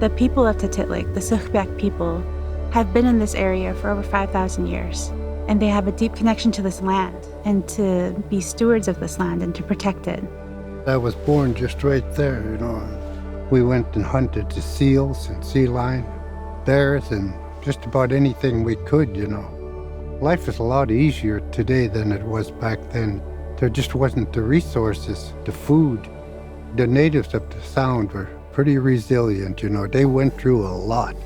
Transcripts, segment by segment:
The people of Tatitlek, the Sugpiaq people, have been in this area for over 5,000 years, and they have a deep connection to this land and to be stewards of this land and to protect it. I was born just right there, We went and hunted the seals and sea lion, bears, and just about anything we could, Life is a lot easier today than it was back then. There just wasn't the resources, the food. The natives of the Sound were pretty resilient, They went through a lot.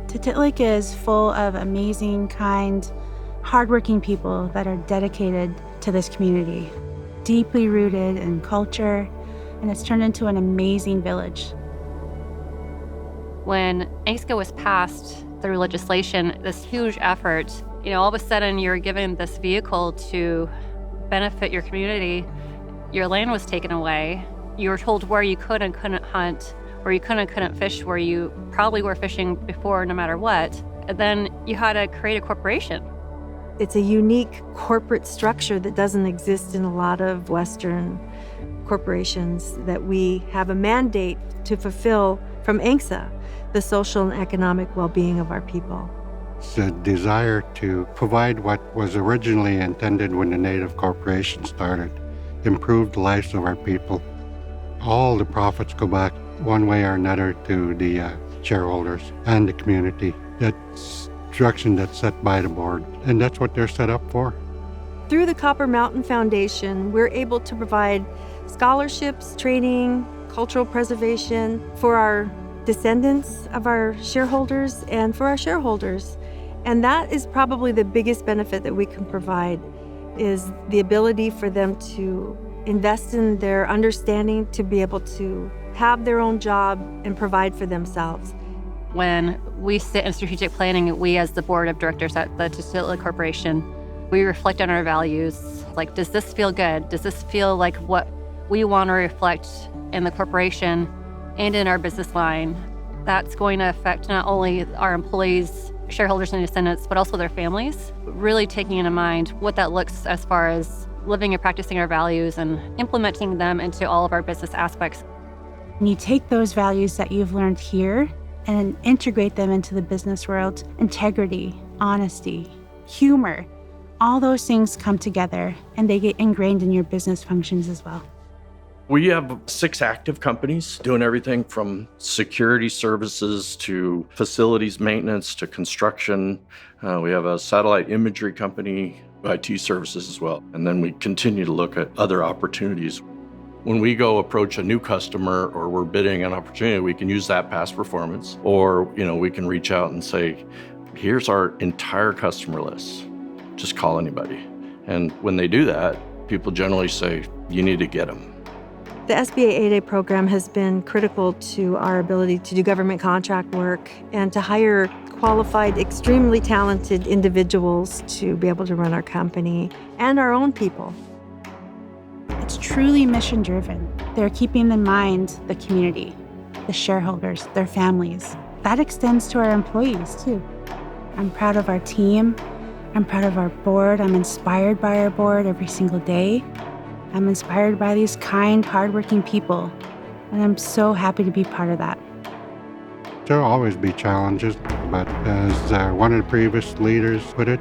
Tatitlek is full of amazing, kind, hardworking people that are dedicated to this community, deeply rooted in culture, and it's turned into an amazing village. When ASCA was passed through legislation, this huge effort, all of a sudden you're given this vehicle to benefit your community. Your land was taken away. You were told where you could and couldn't hunt, where you could and couldn't fish, where you probably were fishing before no matter what. And then you had to create a corporation. It's a unique corporate structure that doesn't exist in a lot of Western corporations, that we have a mandate to fulfill from ANCSA, the social and economic well-being of our people. It's a desire to provide what was originally intended when the Native Corporation started, improve the lives of our people. All the profits go back one way or another to the shareholders and the community. That's instruction that's set by the board, and that's what they're set up for. Through the Copper Mountain Foundation, we're able to provide scholarships, training, cultural preservation for our descendants of our shareholders and for our shareholders. And that is probably the biggest benefit that we can provide, is the ability for them to invest in their understanding, to be able to have their own job and provide for themselves. When we sit in strategic planning, we as the board of directors at the Tatitlek Corporation, we reflect on our values. Like, does this feel good? Does this feel like what we want to reflect in the corporation and in our business line? That's going to affect not only our employees, shareholders, and descendants, but also their families. Really taking into mind what that looks as far as living and practicing our values and implementing them into all of our business aspects. And you take those values that you've learned here and integrate them into the business world. Integrity, honesty, humor, all those things come together and they get ingrained in your business functions as well. We have 6 active companies doing everything from security services to facilities maintenance to construction. We have a satellite imagery company, IT services as well. And then we continue to look at other opportunities. When we go approach a new customer or we're bidding an opportunity, we can use that past performance, or we can reach out and say, here's our entire customer list. Just call anybody. And when they do that, people generally say, you need to get them. The SBA 8A program has been critical to our ability to do government contract work and to hire qualified, extremely talented individuals to be able to run our company and our own people. It's truly mission-driven. They're keeping in mind the community, the shareholders, their families. That extends to our employees, too. I'm proud of our team. I'm proud of our board. I'm inspired by our board every single day. I'm inspired by these kind, hardworking people, and I'm so happy to be part of that. There'll always be challenges, but as one of the previous leaders put it,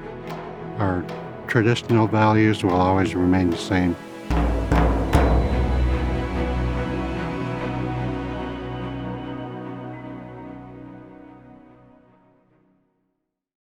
our traditional values will always remain the same.